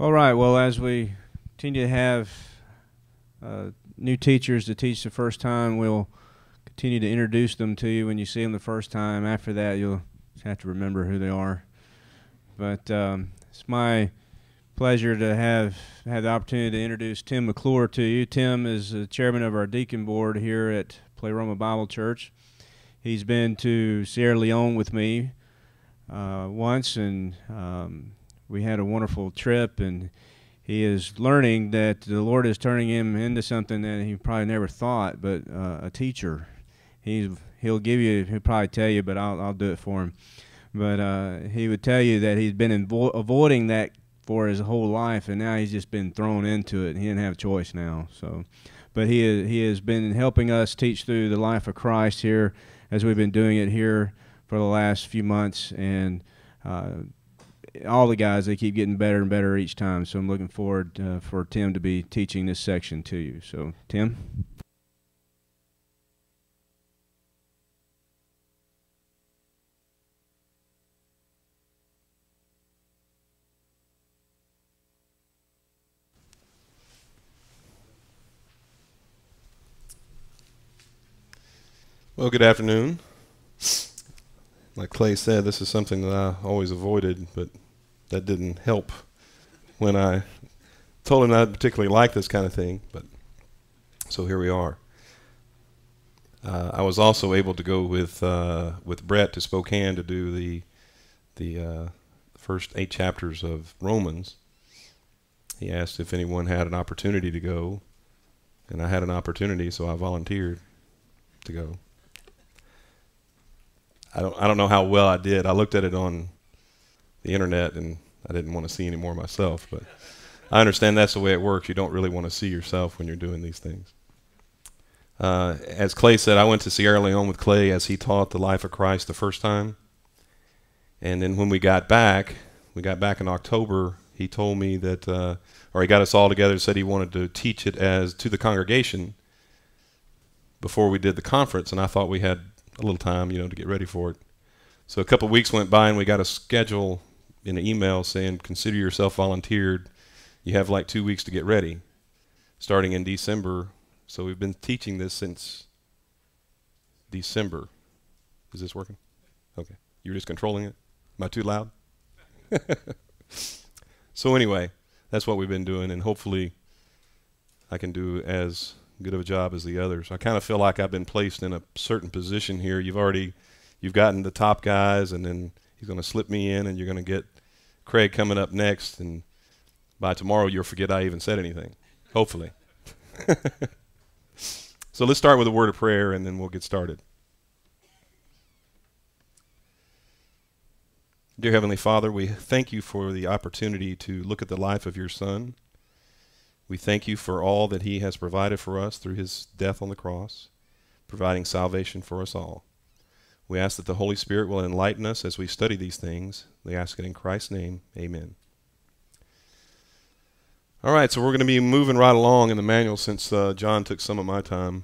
All right, well, as we continue to have new teachers to teach the first time, we'll continue to introduce them to you when you see them the first time. After that, you'll have to remember who they are. But it's my pleasure to have the opportunity to introduce Tim McClure to you. Tim is the chairman of our deacon board here at Pleroma Bible Church. He's been to Sierra Leone with me once, and we had a wonderful trip, and he is learning that the Lord is turning him into something that he probably never thought, but a teacher. He'll probably tell you, but I'll do it for him. But he would tell you that he's been avoiding that for his whole life, and now he's just been thrown into it, and he didn't have a choice now. But he has been helping us teach through the life of Christ here as we've been doing it here for the last few months, and all the guys, they keep getting better and better each time. So I'm looking forward for Tim to be teaching this section to you. So, Tim? Well, good afternoon. Like Clay said, this is something that I always avoided, but that didn't help when I told him I didn't particularly like this kind of thing. But so here we are. I was also able to go with Brett to Spokane to do the first 8 chapters of Romans. He asked if anyone had an opportunity to go, and I had an opportunity, so I volunteered to go. I don't know how well I did. I looked at it on the internet, and I didn't want to see any more myself. But I understand that's the way it works. You don't really want to see yourself when you're doing these things. As Clay said, I went to Sierra Leone with Clay as he taught the life of Christ the first time. And then when we got back in October, he told me that, or he got us all together and said he wanted to teach it to the congregation before we did the conference. And I thought we had a little time, to get ready for it. So a couple of weeks went by, and we got a schedule in an email saying, consider yourself volunteered. You have like 2 weeks to get ready, starting in December. So we've been teaching this since December. Is this working? Okay. You're just controlling it? Am I too loud? So anyway, that's what we've been doing, and hopefully I can do as good of a job as the others. I kind of feel like I've been placed in a certain position here. You've gotten the top guys, and then he's going to slip me in, and you're going to get Craig coming up next, and by tomorrow you'll forget I even said anything, hopefully. So let's start with a word of prayer, and then we'll get started. Dear Heavenly Father, we thank you for the opportunity to look at the life of your Son. We thank you for all that he has provided for us through his death on the cross, providing salvation for us all. We ask that the Holy Spirit will enlighten us as we study these things. We ask it in Christ's name. Amen. All right, so we're going to be moving right along in the manual since John took some of my time.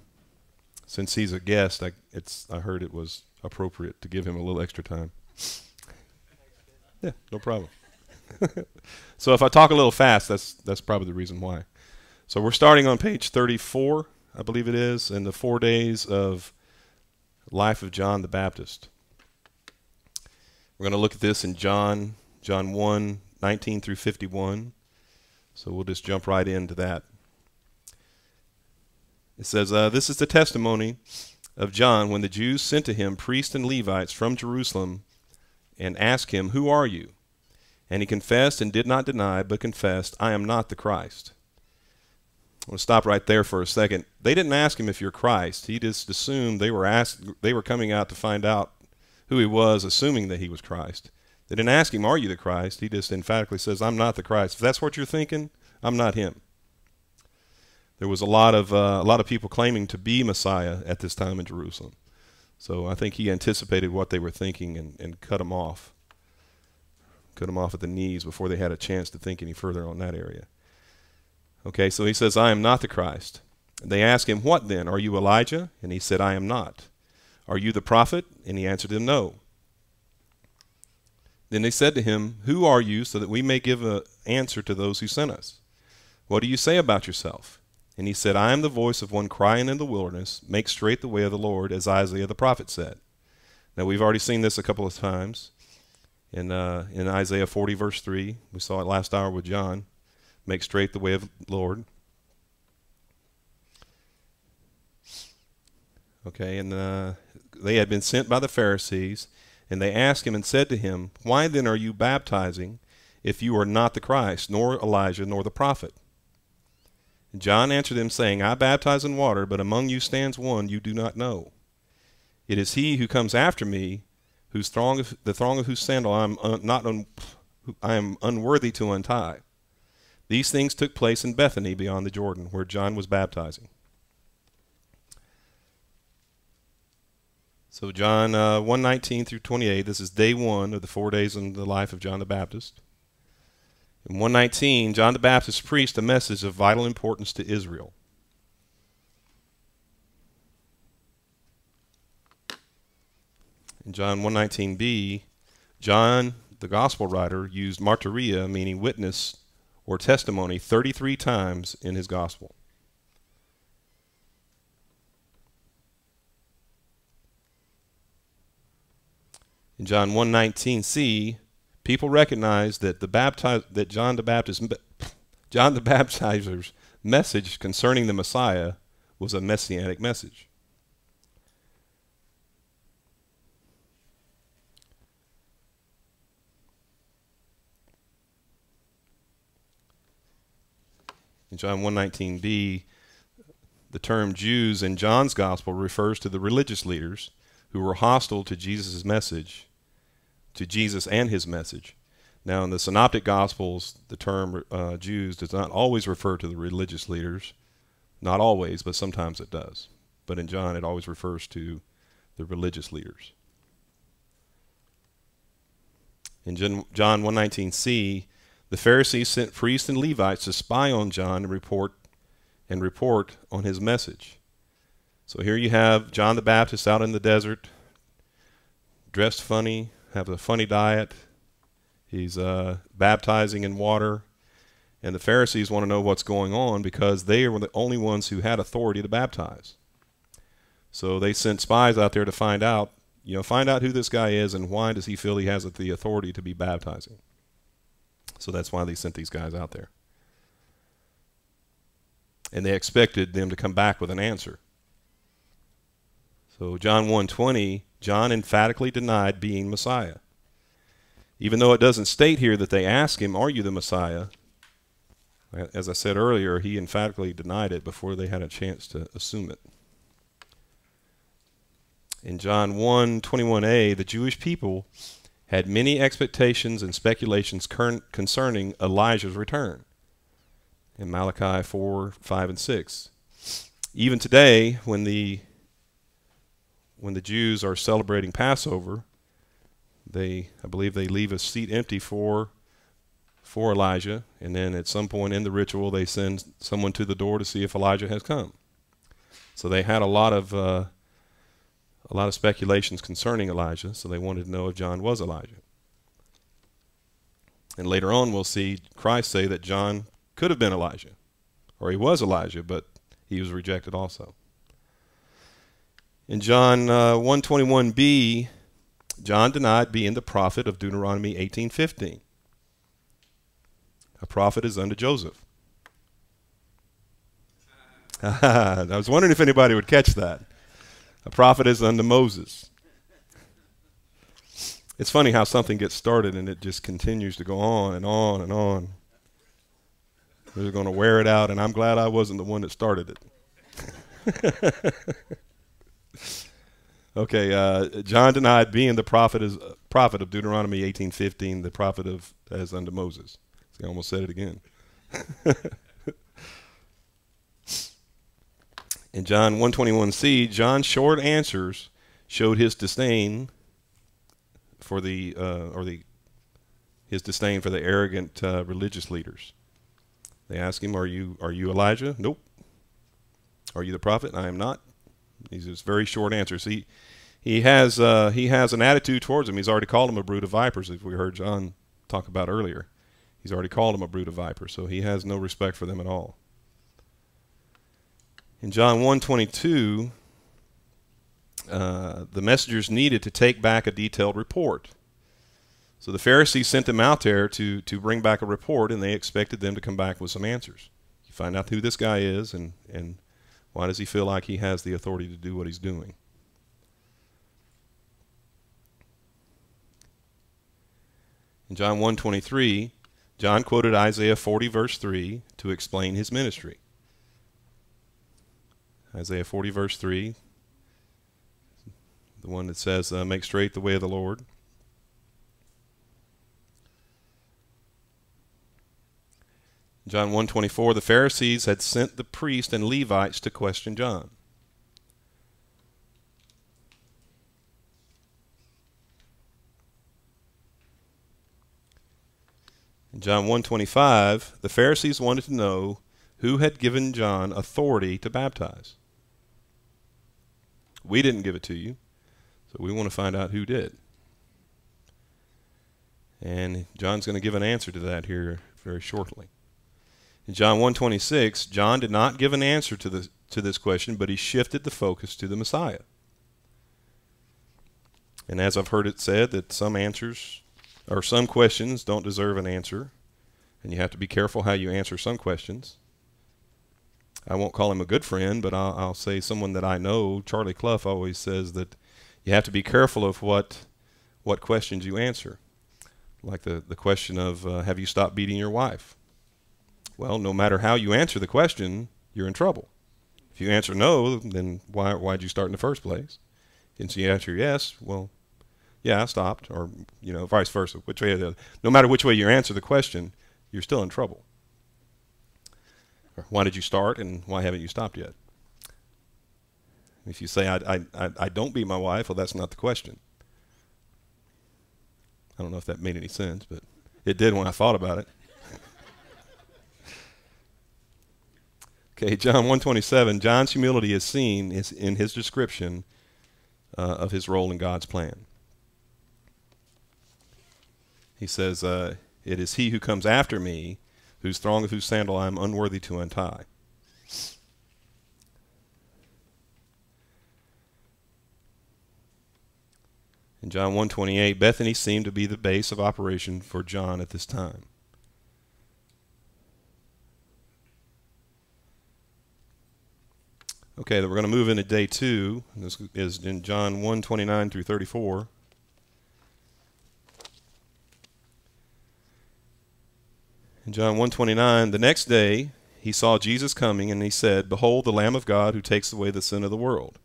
Since he's a guest, I heard it was appropriate to give him a little extra time. Yeah, no problem. So if I talk a little fast, that's probably the reason why. So we're starting on page 34, I believe it is, in the 4 days of life of John the Baptist. We're going to look at this in John 1, 19 through 51. So we'll just jump right into that. It says, this is the testimony of John when the Jews sent to him priests and Levites from Jerusalem and asked him, "Who are you?" And he confessed and did not deny, but confessed, "I am not the Christ." I'm going to stop right there for a second. They didn't ask him if you're Christ. He just assumed they were coming out to find out who he was, assuming that he was Christ. They didn't ask him, "Are you the Christ?" He just emphatically says, "I'm not the Christ." If that's what you're thinking, I'm not him. There was a lot of people claiming to be Messiah at this time in Jerusalem. So I think he anticipated what they were thinking and cut them off. Cut them off at the knees before they had a chance to think any further on that area. Okay, so he says, "I am not the Christ." They asked him, "What then? Are you Elijah?" And he said, "I am not." "Are you the prophet?" And he answered them, "No." Then they said to him, "Who are you, so that we may give an answer to those who sent us? What do you say about yourself?" And he said, "I am the voice of one crying in the wilderness, make straight the way of the Lord, as Isaiah the prophet said." Now, we've already seen this a couple of times in Isaiah 40, verse 3. We saw it last hour with John. Make straight the way of the Lord. Okay, and they had been sent by the Pharisees, and they asked him and said to him, "Why then are you baptizing if you are not the Christ, nor Elijah, nor the prophet?" And John answered them, saying, "I baptize in water, but among you stands one you do not know. It is he who comes after me, the thong of whose sandal I am unworthy to untie." These things took place in Bethany beyond the Jordan, where John was baptizing. So John 1:19 through 28, this is day 1 of the 4 days in the life of John the Baptist. In 1:19, John the Baptist preached a message of vital importance to Israel. In John 1:19b, John, the gospel writer, used martyria, meaning witness or testimony, 33 times in his gospel. In John 1:19c, people recognized that John the Baptizer's message concerning the Messiah was a messianic message. In John 1:19b, the term Jews in John's gospel refers to the religious leaders who were hostile to Jesus' message, to Jesus and his message. Now, in the Synoptic Gospels, the term Jews does not always refer to the religious leaders. Not always, but sometimes it does. But in John, it always refers to the religious leaders. In John 1:19c, the Pharisees sent priests and Levites to spy on John and report on his message. So here you have John the Baptist out in the desert, dressed funny, have a funny diet. He's baptizing in water. And the Pharisees want to know what's going on because they were the only ones who had authority to baptize. So they sent spies out there to find out who this guy is and why does he feel he has the authority to be baptizing. So that's why they sent these guys out there. And they expected them to come back with an answer. So John 1:20, John emphatically denied being Messiah. Even though it doesn't state here that they asked him, "Are you the Messiah?" As I said earlier, he emphatically denied it before they had a chance to assume it. In John 1:21a, the Jewish people had many expectations and speculations concerning Elijah's return. In Malachi 4:5 and 6. Even today, when the Jews are celebrating Passover, I believe they leave a seat empty for Elijah, and then at some point in the ritual they send someone to the door to see if Elijah has come. So they had a lot of speculations concerning Elijah, so they wanted to know if John was Elijah. And later on we'll see Christ say that John could have been Elijah, or he was Elijah, but he was rejected also. In John 1:21b, John denied being the prophet of Deuteronomy 18:15. A prophet is unto Joseph. I was wondering if anybody would catch that. A prophet is unto Moses. It's funny how something gets started and it just continues to go on and on and on. We're going to wear it out, and I'm glad I wasn't the one that started it. Okay, John denied being the prophet of Deuteronomy 18:15, the prophet as unto Moses. See, I almost said it again. In John 1:21c, John's short answers showed his disdain for his disdain for the arrogant religious leaders. They ask him, "Are you Elijah?" "Nope." "Are you the prophet?" "I am not." These are very short answers. He he has an attitude towards him. He's already called him a brood of vipers, as we heard John talk about earlier. He's already called him a brood of vipers, so he has no respect for them at all. In John 1:22, the messengers needed to take back a detailed report. So the Pharisees sent them out there to bring back a report, and they expected them to come back with some answers. You find out who this guy is, and why does he feel like he has the authority to do what he's doing. In John 1:23, John quoted Isaiah 40 verse 3 to explain his ministry. Isaiah 40 verse 3, the one that says, make straight the way of the Lord. John 1:24, the Pharisees had sent the priests and Levites to question John. In John 1:25, the Pharisees wanted to know who had given John authority to baptize. We didn't give it to you, so we want to find out who did. And John's going to give an answer to that here very shortly. In John 1:26, John did not give an answer to this question, but he shifted the focus to the Messiah. And as I've heard it said, that some answers or some questions don't deserve an answer, and you have to be careful how you answer some questions. I won't call him a good friend, but I'll say someone that I know, Charlie Clough, always says that you have to be careful of what questions you answer. Like the question of, have you stopped beating your wife? Well, no matter how you answer the question, you're in trouble. If you answer no, then why'd you start in the first place? And so you answer yes, well, yeah, I stopped, or vice versa. Which way or the other. No matter which way you answer the question, you're still in trouble. Or why did you start, and why haven't you stopped yet? If you say I don't beat my wife, well, that's not the question. I don't know if that made any sense, but it did when I thought about it. Okay, John 1:27. John's humility is seen in his description of his role in God's plan. He says, it is he who comes after me, whose thong of whose sandal I am unworthy to untie. In John 1:28, Bethany seemed to be the base of operation for John at this time. Okay, we're going to move into day 2. This is in John 1:29 through 34. In John 1:29, the next day he saw Jesus coming, and he said, "Behold, the Lamb of God who takes away the sin of the world.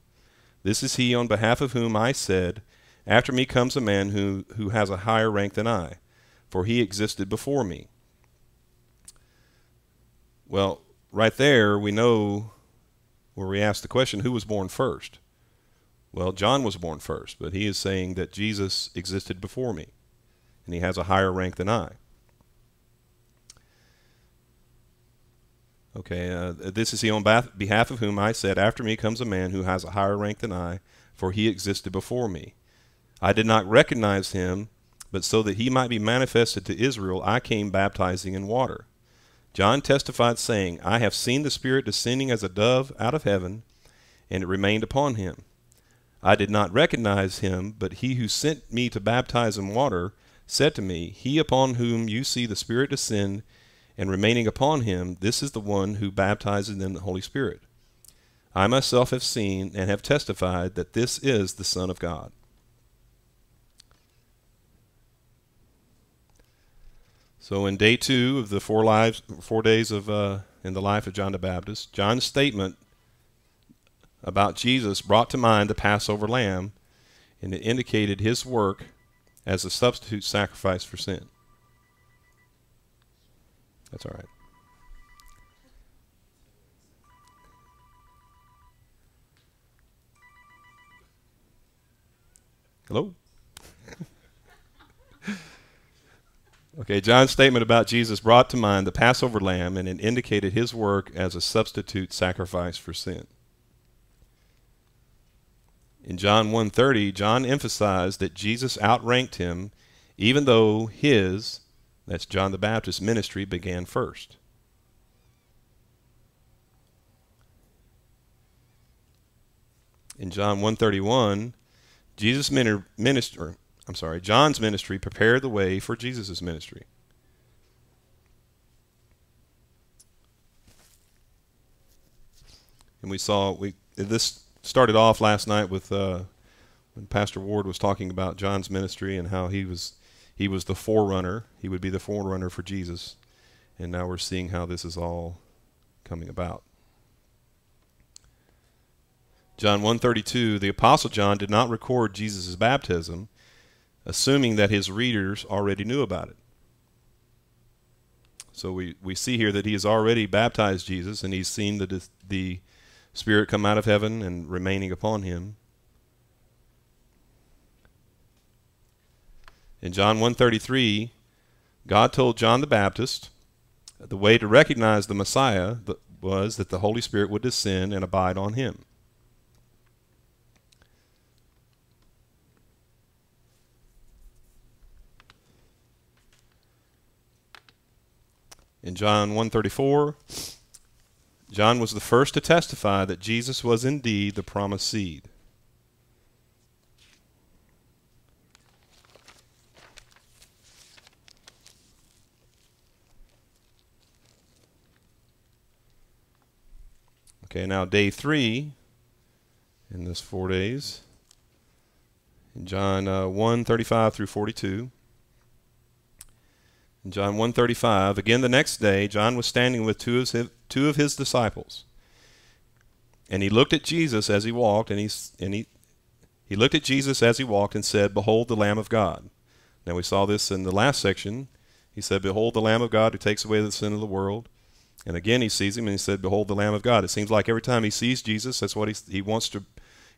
This is he on behalf of whom I said, after me comes a man who has a higher rank than I, for he existed before me." Well, right there we know where we ask the question, who was born first? Well, John was born first, but he is saying that Jesus existed before me, and he has a higher rank than I. Okay, this is he on behalf of whom I said, after me comes a man who has a higher rank than I, for he existed before me. I did not recognize him, but so that he might be manifested to Israel, I came baptizing in water. John testified, saying, I have seen the Spirit descending as a dove out of heaven, and it remained upon him. I did not recognize him, but he who sent me to baptize in water said to me, He upon whom you see the Spirit descend and remaining upon him, this is the one who baptizes in the Holy Spirit. I myself have seen and have testified that this is the Son of God. So in day 2 of the 4 days of in the life of John the Baptist, John's statement about Jesus brought to mind the Passover lamb, and it indicated his work as a substitute sacrifice for sin. That's all right. Hello? Okay, John's statement about Jesus brought to mind the Passover lamb, and it indicated his work as a substitute sacrifice for sin. In John 1:30, John emphasized that Jesus outranked him even though his, that's John the Baptist's, ministry began first. In John 1:31, John's ministry prepared the way for Jesus' ministry. And this started off last night with when Pastor Ward was talking about John's ministry and how he was the forerunner. He would be the forerunner for Jesus. And now we're seeing how this is all coming about. John 1:32, the Apostle John did not record Jesus' baptism, assuming that his readers already knew about it. So we see here that he has already baptized Jesus, and he's seen the Spirit come out of heaven and remaining upon him. In John 1:33, God told John the Baptist the way to recognize the Messiah was that the Holy Spirit would descend and abide on him. In John 1:34, John was the first to testify that Jesus was indeed the promised seed. Okay, now day 3 in this 4 days, in John 1:35 through 42. In John 1:35, again the next day, John was standing with two of his disciples, and he looked at Jesus as he walked, and he looked at Jesus as he walked and said, "Behold the Lamb of God." Now we saw this in the last section. He said, "Behold the Lamb of God who takes away the sin of the world." And again he sees him and he said, "Behold the Lamb of God." It seems like every time he sees Jesus, that's what he wants to.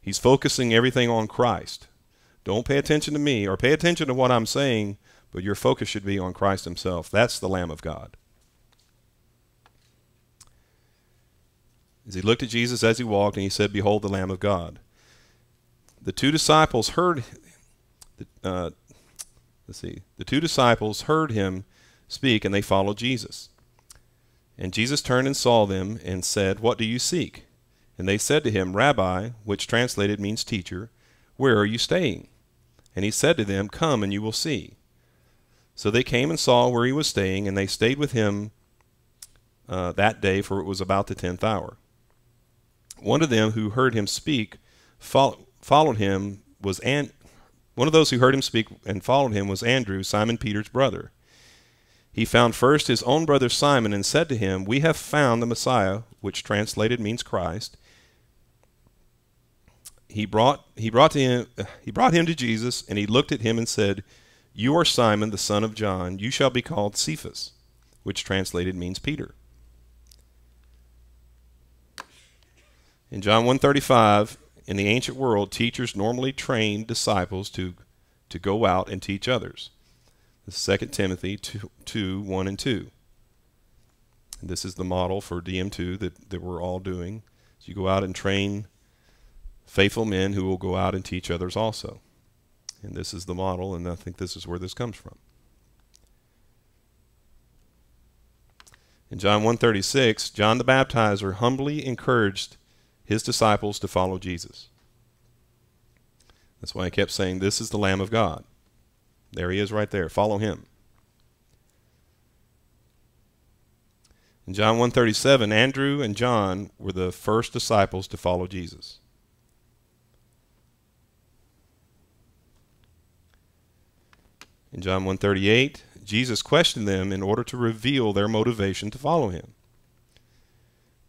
He's focusing everything on Christ. Don't pay attention to me or pay attention to what I'm saying, but your focus should be on Christ himself. That's the Lamb of God. As he looked at Jesus as he walked, and he said, "Behold the Lamb of God." The two disciples heard him speak, and they followed Jesus. And Jesus turned and saw them and said, "What do you seek?" And they said to him, "Rabbi," which translated means teacher, "where are you staying?" And he said to them, "Come and you will see." So they came and saw where he was staying, and they stayed with him that day, for it was about the 10th hour. One of them who heard him speak followed him was one of those who heard him speak and followed him was Andrew, Simon Peter's brother. He found first his own brother Simon and said to him, "We have found the Messiah," which translated means Christ. He brought him to Jesus, and he looked at him and said, "You are Simon, the son of John. You shall be called Cephas," which translated means Peter. In John 1:35, in the ancient world, teachers normally trained disciples to go out and teach others. This is 2 Timothy 2:1 and 2. And this is the model for DM2 that we're all doing. So you go out and train faithful men who will go out and teach others also. And this is the model, and I think this is where this comes from. In John 1:36, John the Baptizer humbly encouraged his disciples to follow Jesus. That's why I kept saying, "This is the Lamb of God." There he is right there. Follow him. In John 1:37, Andrew and John were the first disciples to follow Jesus. In John 1:38, Jesus questioned them in order to reveal their motivation to follow him.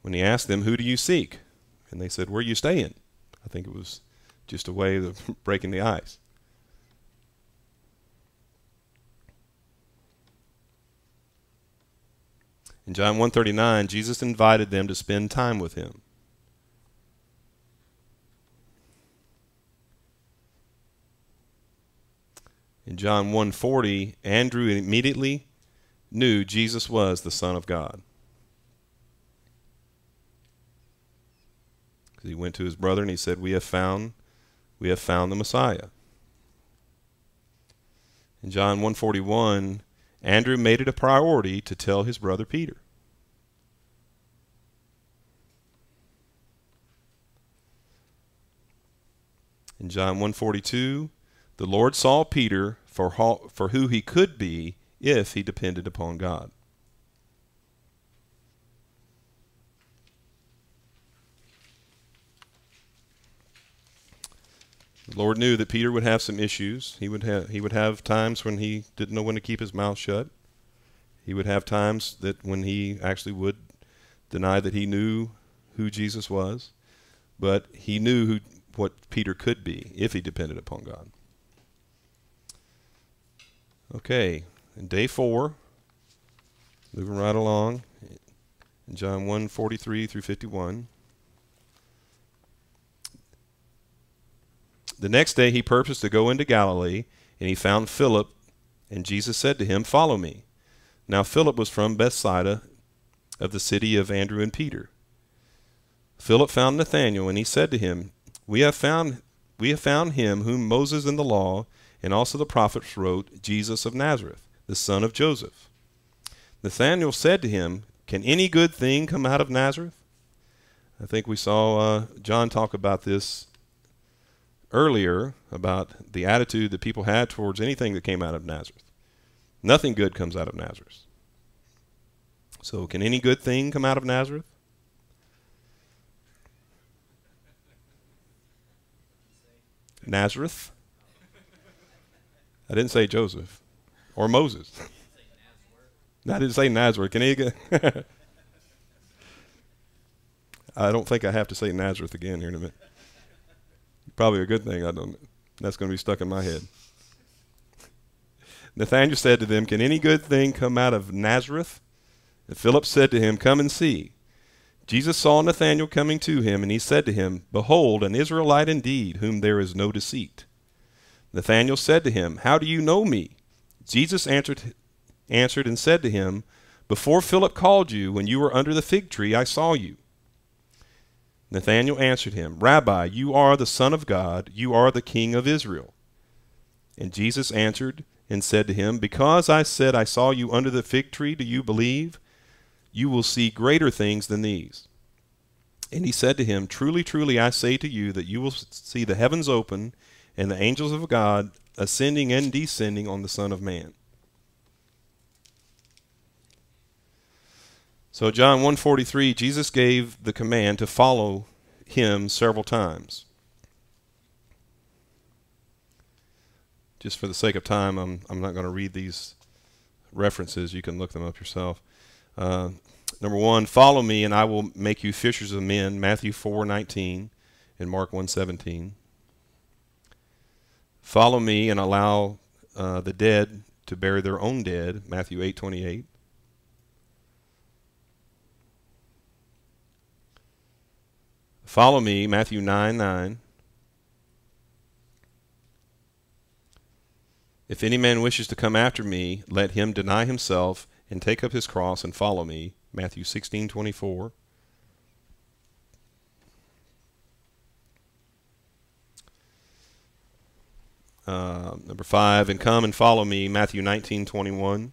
When he asked them, "Who do you seek?" And they said, "Where are you staying?" I think it was just a way of breaking the ice. In John 1:39, Jesus invited them to spend time with him. In John 1:40, Andrew immediately knew Jesus was the Son of God. He went to his brother and he said, "We have found we have found the Messiah. In John 1:41, Andrew made it a priority to tell his brother Peter. In John 1:42, the Lord saw Peter for who he could be if he depended upon God. The Lord knew that Peter would have some issues. He would have times when he didn't know when to keep his mouth shut. He would have times that when he actually would deny that he knew who Jesus was. But he knew what Peter could be if he depended upon God. Okay, in day 4, moving right along, in John 1:43 through 51. The next day he purposed to go into Galilee, and he found Philip, and Jesus said to him, "Follow me." Now Philip was from Bethsaida, of the city of Andrew and Peter. Philip found Nathanael, and he said to him, We have found him whom Moses in the law and also the prophets wrote, Jesus of Nazareth, the son of Joseph. Nathanael said to him, Can any good thing come out of Nazareth? I think we saw John talk about this earlier, about the attitude that people had towards anything that came out of Nazareth. Nothing good comes out of Nazareth. So can any good thing come out of Nazareth? Nazareth? I didn't say Joseph or Moses. I didn't say Nazareth. Can any good? I don't think I have to say Nazareth again here in a minute. Probably a good thing. That's going to be stuck in my head. Nathanael said to them, Can any good thing come out of Nazareth? And Philip said to him, Come and see. Jesus saw Nathanael coming to him, and he said to him, Behold, an Israelite indeed, whom there is no deceit. Nathanael said to him, How do you know me? Jesus answered and said to him, Before Philip called you, when you were under the fig tree, I saw you. Nathanael answered him, Rabbi, you are the Son of God, you are the King of Israel. And Jesus answered and said to him, Because I said I saw you under the fig tree, do you believe? You will see greater things than these. And he said to him, Truly, truly, I say to you that you will see the heavens open and the angels of God ascending and descending on the Son of Man. So John 1:43, Jesus gave the command to follow him several times. Just for the sake of time, I'm not going to read these references. You can look them up yourself. Number 1, follow me and I will make you fishers of men, Matthew 4:19 and Mark 1:17. Follow me and allow the dead to bury their own dead, Matthew 8:28. Follow me, Matthew 9:9. If any man wishes to come after me, let him deny himself and take up his cross and follow me, Matthew 16:24. Number 5, and come and follow me, Matthew 19:21.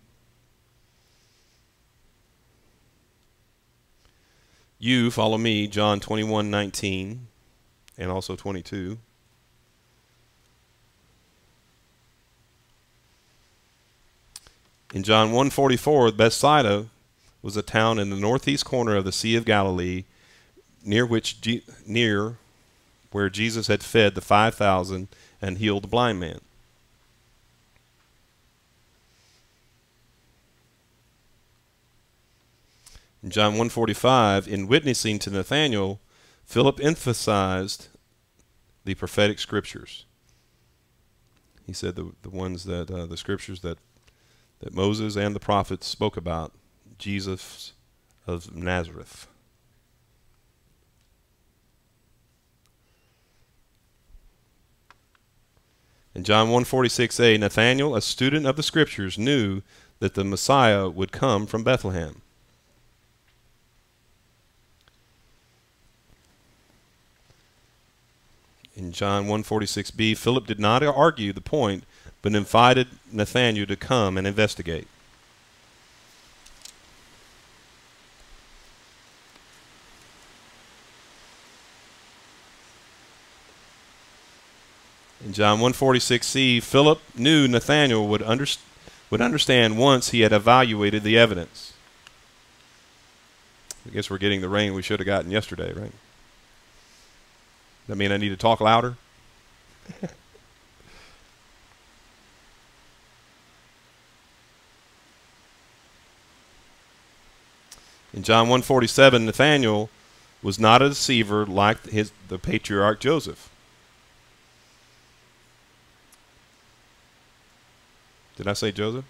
You follow me, John 21:19 and also 22. In John 1:44, Bethsaida was a town in the northeast corner of the Sea of Galilee, near where Jesus had fed the 5,000 and healed the blind man. In John 1:45, in witnessing to Nathanael, Philip emphasized the prophetic scriptures. He said the ones that the scriptures that Moses and the prophets spoke about, Jesus of Nazareth. In John 1:46a, Nathanael, a student of the scriptures, knew that the Messiah would come from Bethlehem. In John 1:46b, Philip did not argue the point, but invited Nathanael to come and investigate. In John 1:46c, Philip knew Nathanael would understand once he had evaluated the evidence. I guess we're getting the rain we should have gotten yesterday, right? That mean I need to talk louder? In John 1:47, Nathanael was not a deceiver like the patriarch Joseph. Did I say Joseph?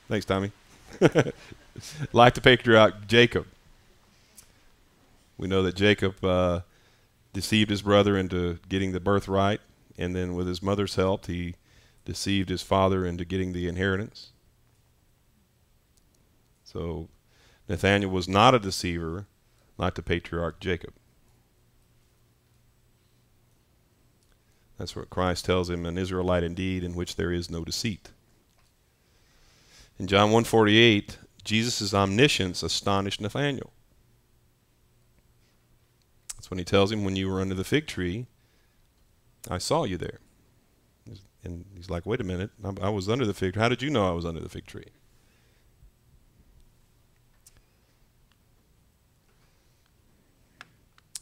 Thanks, Tommy. Like the patriarch Jacob. We know that Jacob deceived his brother into getting the birthright, and then with his mother's help, he deceived his father into getting the inheritance. So Nathanael was not a deceiver like the patriarch Jacob. That's what Christ tells him, an Israelite indeed, in which there is no deceit. In John 1:48, Jesus' omniscience astonished Nathanael. That's when he tells him, when you were under the fig tree, I saw you there. And he's like, wait a minute, I was under the fig tree. How did you know I was under the fig tree?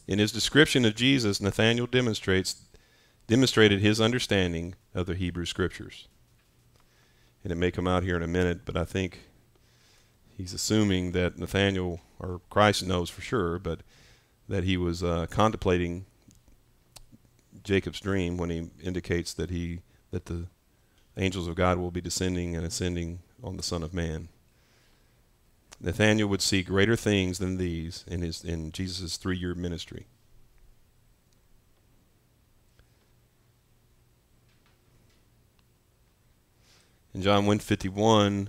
In his description of Jesus, Nathanael demonstrated his understanding of the Hebrew Scriptures. And it may come out here in a minute, but I think he's assuming that Nathanael, or Christ knows for sure, but that he was contemplating Jacob's dream when he indicates that the angels of God will be descending and ascending on the Son of Man. Nathanael would see greater things than these in Jesus' 3-year ministry. In John 1:51,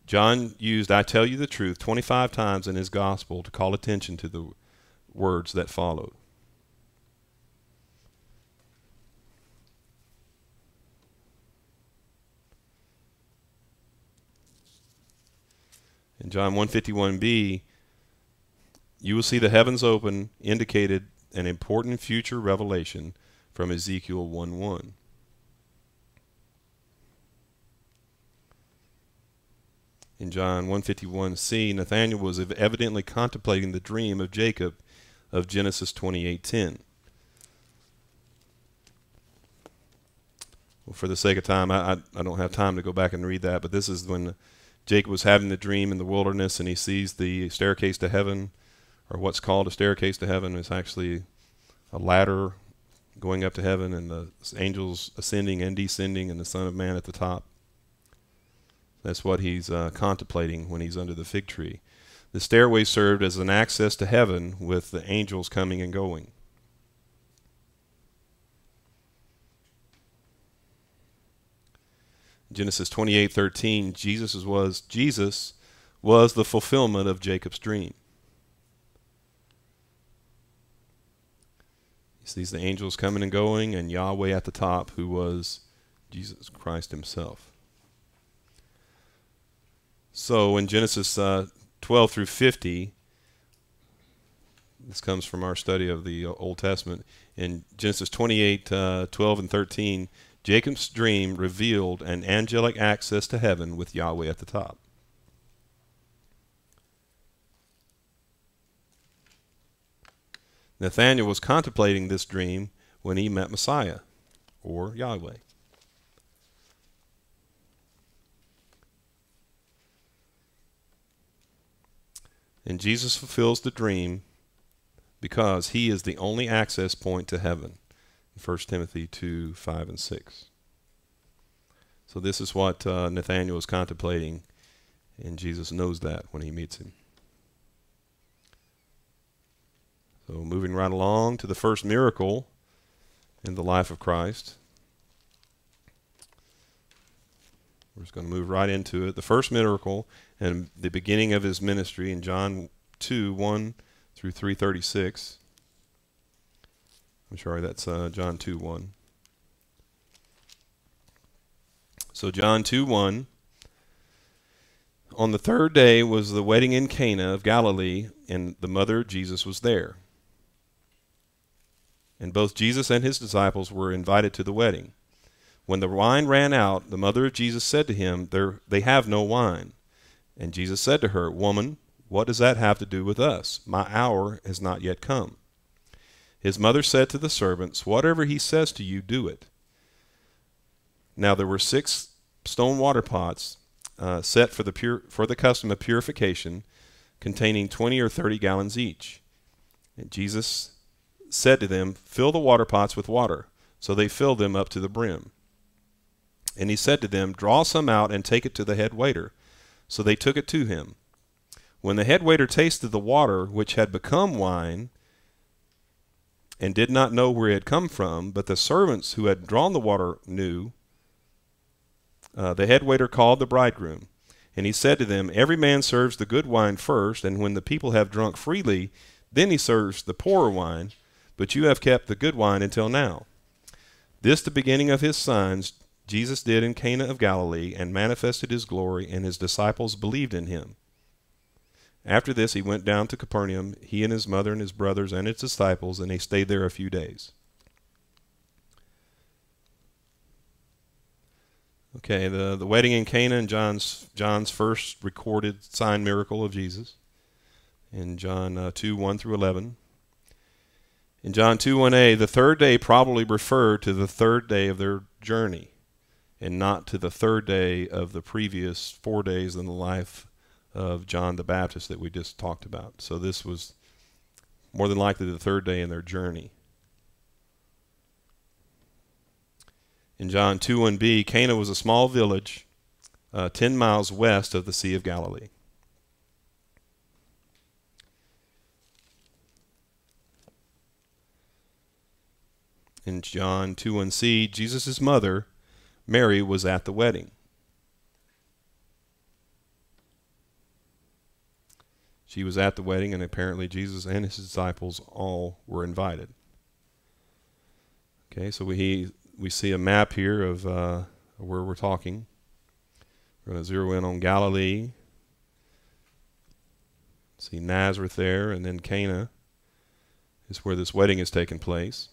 John used "I tell you the truth" 25 times in his gospel to call attention to the words that followed. In John 1:51b, you will see the heavens open, indicated an important future revelation from Ezekiel 1:1. In John 1:51c, Nathanael was evidently contemplating the dream of Jacob of Genesis 28:10. Well, for the sake of time, I don't have time to go back and read that, but this is when Jacob was having the dream in the wilderness, and he sees the staircase to heaven, or what's called a staircase to heaven. It's actually a ladder going up to heaven, and the angels ascending and descending, and the Son of Man at the top. That's what he's contemplating when he's under the fig tree. The stairway served as an access to heaven with the angels coming and going. Genesis 28:13, Jesus was the fulfillment of Jacob's dream. He sees the angels coming and going, and Yahweh at the top, who was Jesus Christ himself. So in Genesis 12 through 50, this comes from our study of the Old Testament. In Genesis 28, 12 and 13, Jacob's dream revealed an angelic access to heaven with Yahweh at the top. Nathanael was contemplating this dream when he met Messiah, or Yahweh. And Jesus fulfills the dream because he is the only access point to heaven. 1 Timothy 2, 5, and 6. So this is what Nathanael is contemplating, and Jesus knows that when he meets him. So moving right along to the first miracle in the life of Christ. We're just going to move right into it. The first miracle and the beginning of his ministry in John 2, 1 through 3:36. I'm sorry, that's John 2:1. So John 2:1. On the third day was the wedding in Cana of Galilee, and the mother of Jesus was there. And both Jesus and his disciples were invited to the wedding. When the wine ran out, the mother of Jesus said to him, "They have no wine." And Jesus said to her, "Woman, what does that have to do with us? My hour has not yet come." His mother said to the servants, "Whatever he says to you, do it." Now there were 6 stone water pots set for the custom of purification, containing 20 or 30 gallons each. And Jesus said to them, "Fill the water pots with water." So they filled them up to the brim. And he said to them, "Draw some out and take it to the head waiter." So they took it to him. When the head waiter tasted the water, which had become wine, and did not know where it had come from, but the servants who had drawn the water knew, the head waiter called the bridegroom. And he said to them, "Every man serves the good wine first, and when the people have drunk freely, then he serves the poorer wine, but you have kept the good wine until now." This the beginning of his signs Jesus did in Cana of Galilee, and manifested his glory, and his disciples believed in him. After this he went down to Capernaum, he and his mother and his brothers and his disciples, and they stayed there a few days. Okay, the wedding in Cana and John's first recorded sign miracle of Jesus in John 2:1 through 11. In John 2:1a, the third day probably referred to the third day of their journey, and not to the third day of the previous 4 days in the life of John the Baptist that we just talked about. So this was more than likely the third day in their journey. In John 2:1b, Cana was a small village 10 miles west of the Sea of Galilee. In John 2:1c, Jesus' mother, Mary, was at the wedding. She was at the wedding, and apparently Jesus and his disciples all were invited. Okay, so we see a map here of where we're talking. We're going to zero in on Galilee. See Nazareth there, and then Cana is where this wedding is taking place.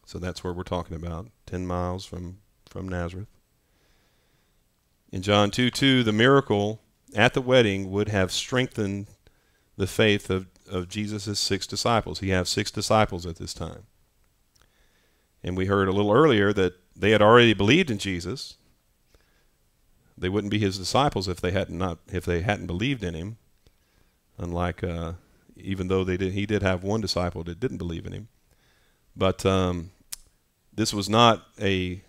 So that's where we're talking about, 10 miles from Nazareth. In John 2:2, the miracle at the wedding would have strengthened the faith of Jesus' 6 disciples. He has 6 disciples at this time. And we heard a little earlier that they had already believed in Jesus. They wouldn't be his disciples if they hadn't believed in him. Unlike, even though he did have one disciple that didn't believe in him. But this was not a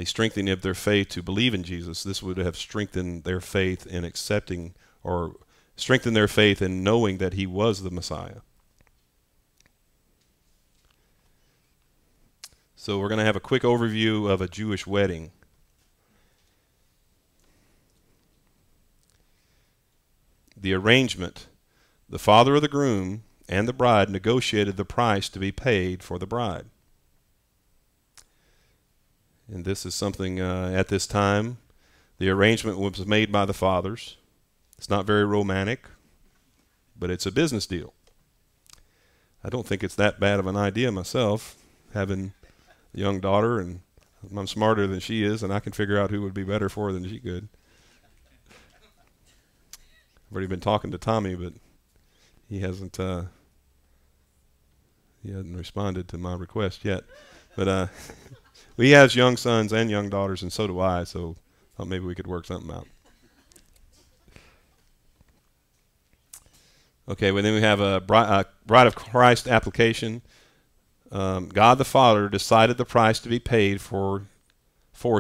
strengthening of their faith to believe in Jesus. This would have strengthened their faith in accepting, or strengthened their faith in knowing that he was the Messiah. So we're going to have a quick overview of a Jewish wedding. The arrangement: the father of the groom and the bride negotiated the price to be paid for the bride. And this is something at this time, the arrangement was made by the fathers. It's not very romantic, but it's a business deal. I don't think it's that bad of an idea myself, having a young daughter, and I'm smarter than she is, and I can figure out who would be better for her than she could. I've already been talking to Tommy, but he hasn't responded to my request yet. But he has young sons and young daughters, and so do I, so I thought maybe we could work something out. Okay, well, then we have a Bride of Christ application. God the Father decided the price to be paid for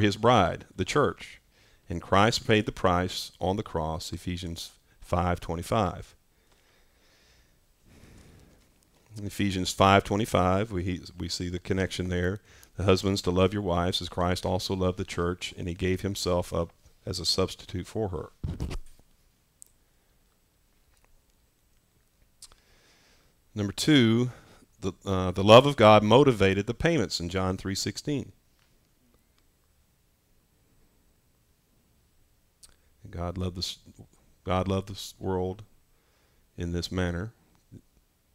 his bride, the church. And Christ paid the price on the cross, Ephesians 5:25. In Ephesians 5:25, we see the connection there. The husbands, to love your wives as Christ also loved the church, and he gave himself up as a substitute for her. Number 2, the love of God motivated the payments in John 3:16. God loved this world in this manner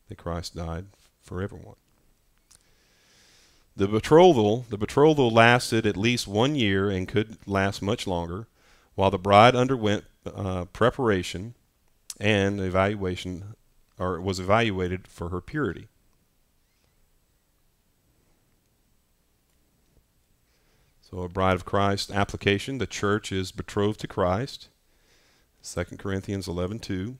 that Christ died for everyone. The betrothal lasted at least 1 year and could last much longer, while the bride underwent preparation and evaluation, or was evaluated for her purity. So a bride of Christ application, the church is betrothed to Christ. 2 Corinthians 11:2.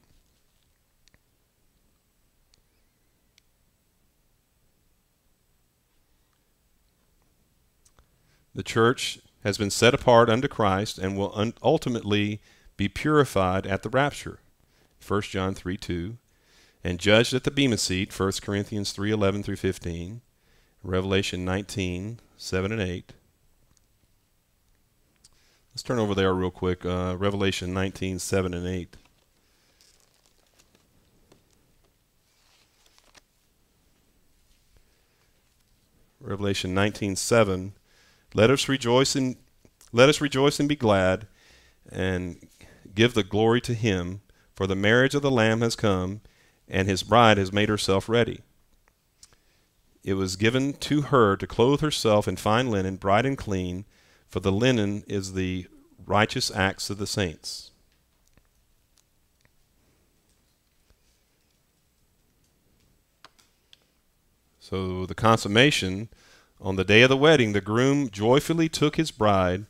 The church has been set apart unto Christ and will ultimately be purified at the rapture. 1 John 3:2. And judged at the bema seat, 1 Corinthians 3:11 through 15. Revelation 19:7 and 8. Let's turn over there real quick. Revelation 19:7 and 8. Revelation 19:7. Let us rejoice and be glad, and give the glory to him, for the marriage of the Lamb has come, and his bride has made herself ready. It was given to her to clothe herself in fine linen, bright and clean, for the linen is the righteous acts of the saints. So the consummation, on the day of the wedding, the groom joyfully took his bride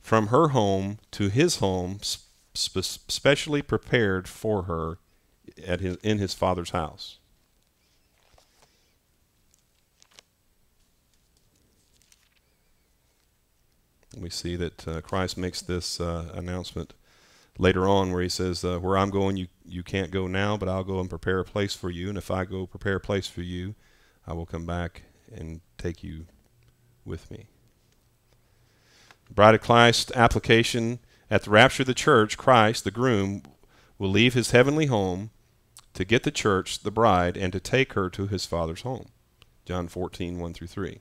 from her home to his home, specially prepared for her in his Father's house. We see that Christ makes this announcement later on, where he says, where I'm going, you can't go now, but I'll go and prepare a place for you. And if I go prepare a place for you, I will come back and take you with me. Bride of Christ application. At the rapture of the church, Christ, the groom, will leave his heavenly home to get the church, the bride, and to take her to his Father's home. John 14:1 through 3.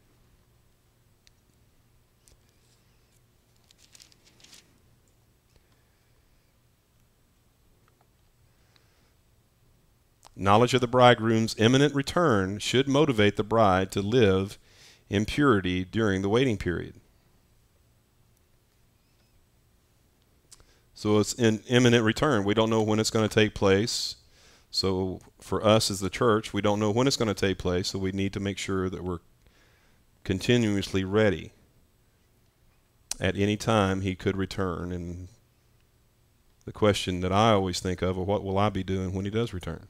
Knowledge of the bridegroom's imminent return should motivate the bride to live in purity during the waiting period. So it's an imminent return. We don't know when it's going to take place. So for us as the church, we don't know when it's going to take place, so we need to make sure that we're continuously ready. At any time, he could return. And the question that I always think of, well, what will I be doing when he does return?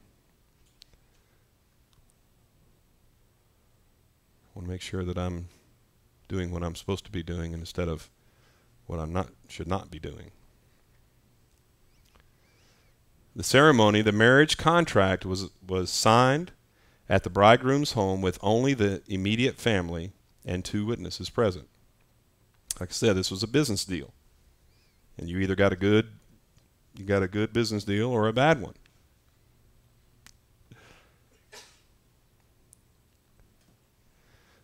I want to make sure that I'm doing what I'm supposed to be doing instead of what I should not be doing. The ceremony, the marriage contract, was signed at the bridegroom's home with only the immediate family and 2 witnesses present. Like I said, this was a business deal, and you either got a good business deal or a bad one.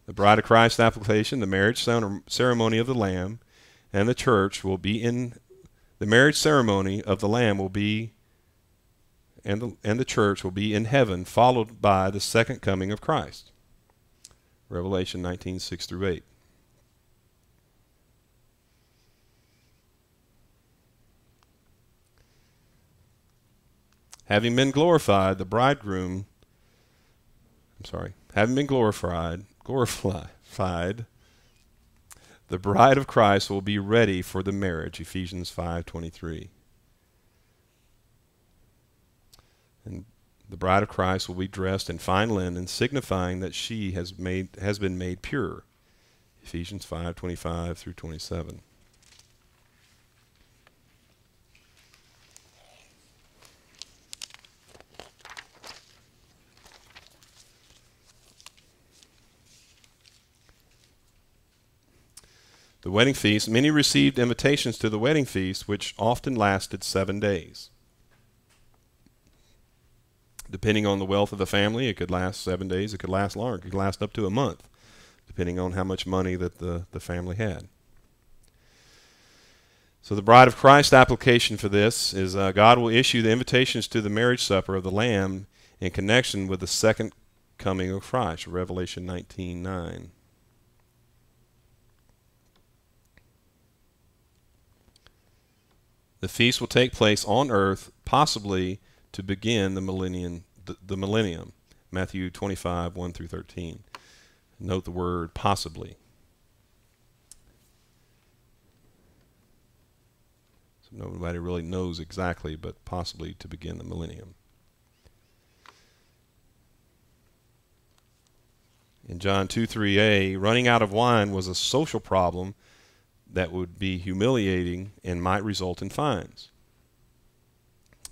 The Bride of Christ application, the marriage ceremony of the Lamb, and the church will be in the marriage ceremony of the Lamb will be, and the church will be in heaven, followed by the second coming of Christ. Revelation 19:6 through 8. Having been glorified, the bride of Christ will be ready for the marriage, Ephesians 5:23. And the bride of Christ will be dressed in fine linen, signifying that she has been made pure, Ephesians 5:25 through 27. The wedding feast. Many received invitations to the wedding feast, which often lasted 7 days. Depending on the wealth of the family, it could last 7 days, it could last longer, it could last up to a month, depending on how much money that the family had. So the Bride of Christ application for this is God will issue the invitations to the marriage supper of the Lamb in connection with the second coming of Christ, Revelation 19:9. The feast will take place on earth, possibly to begin the millennium, Matthew 25:1-13. Note the word possibly. So nobody really knows exactly, but possibly to begin the millennium. In John 2:3a, running out of wine was a social problem that would be humiliating and might result in fines.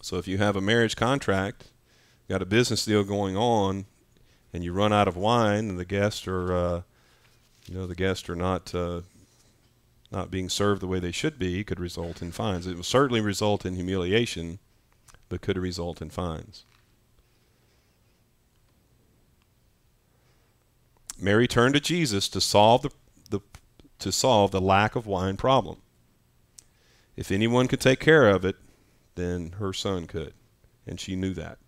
So if you have a marriage contract, got a business deal going on, and you run out of wine, and the guests are, not being served the way they should be, could result in fines. It will certainly result in humiliation, but could result in fines. Mary turned to Jesus to solve the lack of wine problem. If anyone could take care of it, then her son could, and she knew that.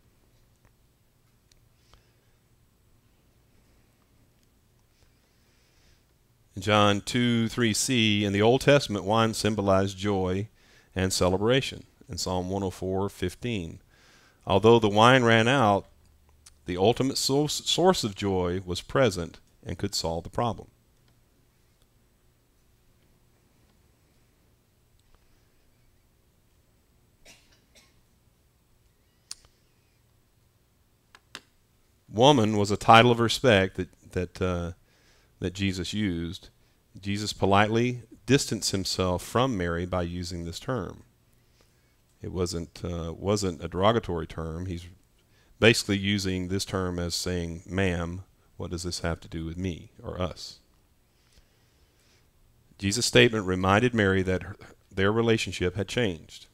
In John 2:3c, in the Old Testament, wine symbolized joy and celebration. In Psalm 104:15, although the wine ran out, the ultimate source of joy was present and could solve the problem. Woman was a title of respect that Jesus used. Jesus politely distanced himself from Mary by using this term. It wasn't a derogatory term. He's basically using this term as saying, "Ma'am, what does this have to do with me or us?" Jesus' statement reminded Mary that their relationship had changed.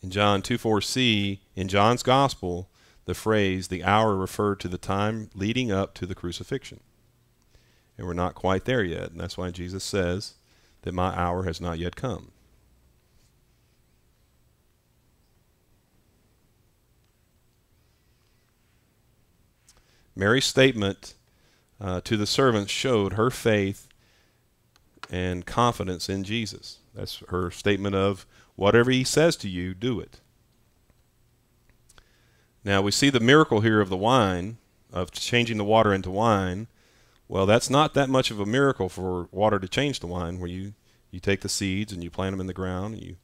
In John 2:4c, in John's Gospel, the phrase, "the hour," referred to the time leading up to the crucifixion. And we're not quite there yet, and that's why Jesus says that my hour has not yet come. Mary's statement to the servants showed her faith and confidence in Jesus. That's her statement of, whatever he says to you, do it. Now we see the miracle here of the wine, of changing the water into wine. Well, that's not that much of a miracle for water to change to wine, where you take the seeds and you plant them in the ground, and you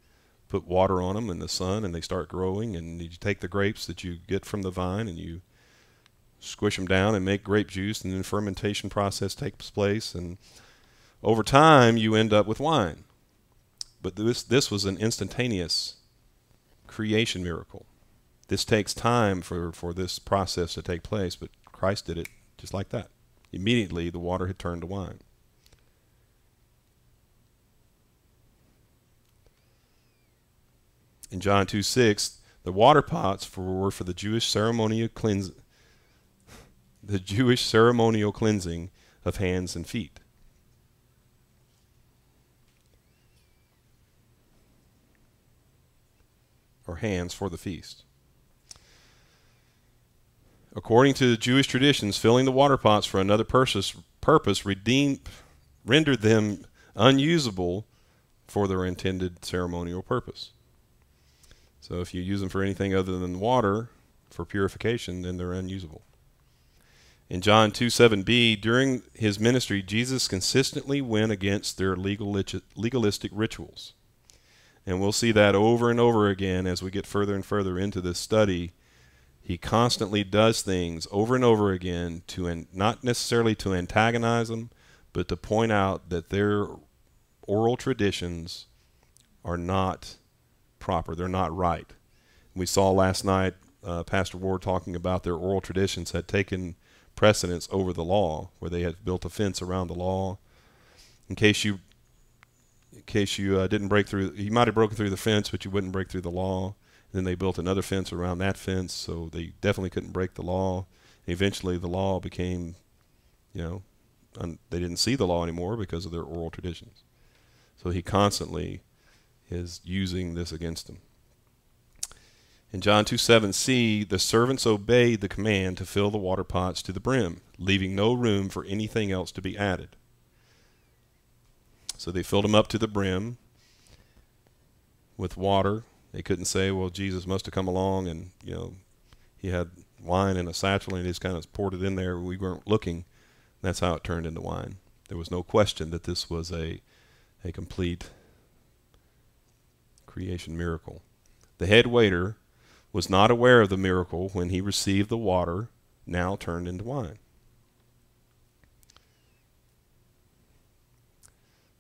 put water on them in the sun, and they start growing, and you take the grapes that you get from the vine, and you squish them down and make grape juice, and then fermentation process takes place, and over time you end up with wine. But this was an instantaneous creation miracle. This takes time for this process to take place, but Christ did it just like that. Immediately the water had turned to wine. In John 2:6, the water pots were for the Jewish ceremonial cleansing of hands and feet. Or hands for the feast. According to the Jewish traditions, filling the water pots for another purpose rendered them unusable for their intended ceremonial purpose. So if you use them for anything other than water for purification, then they're unusable. In John 2:7b, during his ministry, Jesus consistently went against their legalistic rituals. And we'll see that over and over again as we get further and further into this study. He constantly does things over and over again to not necessarily to antagonize them, but to point out that their oral traditions are not proper. They're not right. We saw last night Pastor Ward talking about their oral traditions had taken precedence over the law, where they had built a fence around the law. In case you in case you didn't break through, you might have broken through the fence, but you wouldn't break through the law. Then they built another fence around that fence, so they definitely couldn't break the law. Eventually, the law became, they didn't see the law anymore because of their oral traditions. So he constantly is using this against them. In John 2:7c, the servants obeyed the command to fill the water pots to the brim, leaving no room for anything else to be added. So they filled them up to the brim with water. They couldn't say, well, Jesus must have come along and, he had wine in a satchel and he just kind of poured it in there. We weren't looking. That's how it turned into wine. There was no question that this was a complete creation miracle. The head waiter was not aware of the miracle when he received the water now turned into wine.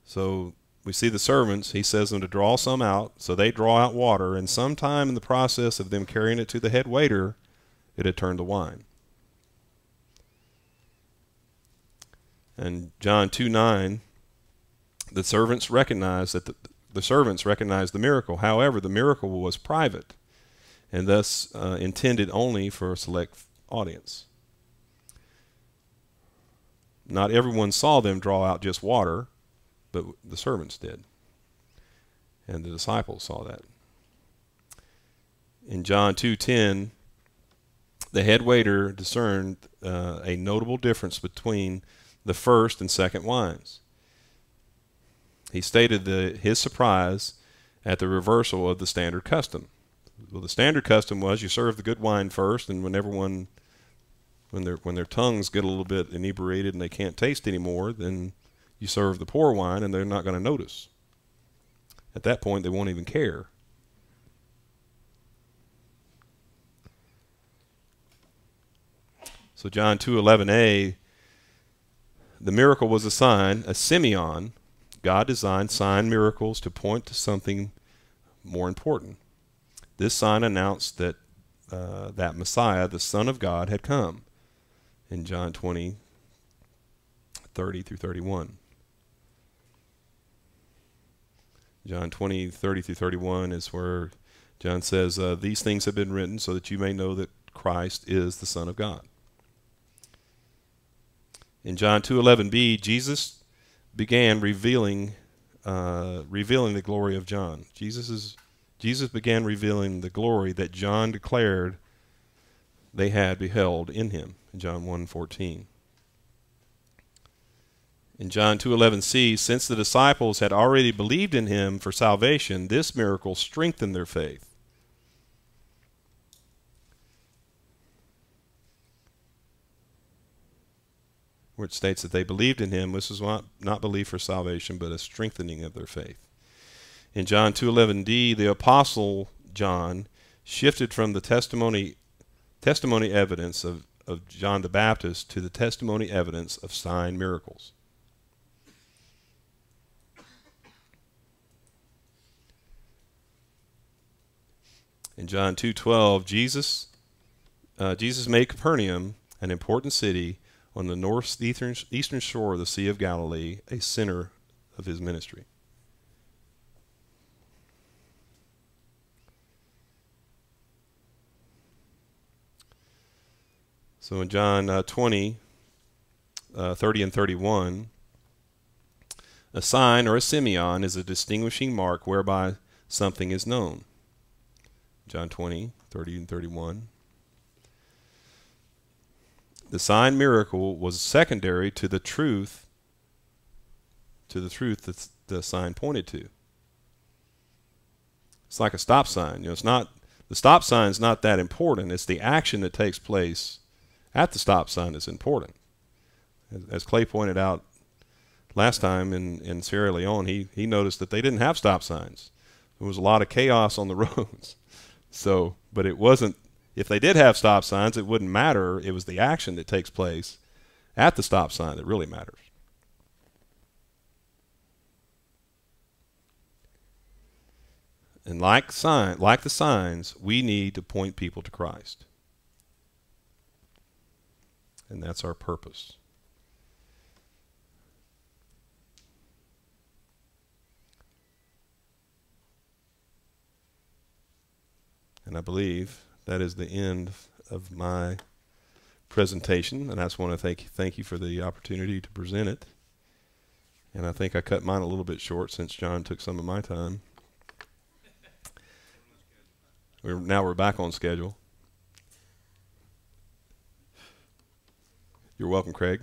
So we see the servants, he says them to draw some out, so they draw out water, and sometime in the process of them carrying it to the head waiter, it had turned to wine. And John 2:9, the servants recognized that the servants recognized the miracle. However, the miracle was private and thus intended only for a select audience. Not everyone saw them draw out just water, but the servants did. And the disciples saw that. In John 2:10, the head waiter discerned a notable difference between the first and second wines. He stated his surprise at the reversal of the standard custom. Well, the standard custom was you serve the good wine first, and when their tongues get a little bit inebriated and they can't taste anymore, then you serve the poor wine, and they're not going to notice. At that point, they won't even care. So John 2:11a, the miracle was a sign, a semeion. God designed sign miracles to point to something more important. This sign announced that that Messiah, the Son of God, had come in John 20:30 through 31. John 20:30 through 31 is where John says, these things have been written so that you may know that Christ is the Son of God. In John 2:11b, Jesus began revealing the glory of John. Jesus began revealing the glory that John declared they had beheld in him, in John 1:14. In John 2:11c, since the disciples had already believed in him for salvation, this miracle strengthened their faith. Where it states that they believed in him, this was not belief for salvation, but a strengthening of their faith. In John 2:11d, the apostle John shifted from the testimony evidence of John the Baptist to the testimony evidence of sign miracles. In John 2:12, Jesus made Capernaum, an important city on the northeastern shore of the Sea of Galilee, a center of his ministry. So in John 20:30 and 31, a sign or a semeion is a distinguishing mark whereby something is known. John 20:30 and 31. The sign miracle was secondary to the truth that the sign pointed to. It's like a stop sign. It's not, the stop sign is not that important. It's the action that takes place at the stop sign that's important. As Clay pointed out last time in Sierra Leone, he noticed that they didn't have stop signs. There was a lot of chaos on the roads. So, but it wasn't, if they did have stop signs, it wouldn't matter. It was the action that takes place at the stop sign that really matters. And like the signs, we need to point people to Christ. And that's our purpose. And I believe that is the end of my presentation, and I just want to thank you for the opportunity to present it. And I think I cut mine a little bit short since John took some of my time. Now we're back on schedule. You're welcome, Craig.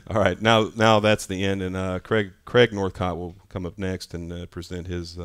All right, now that's the end, and Craig Northcott will come up next and present his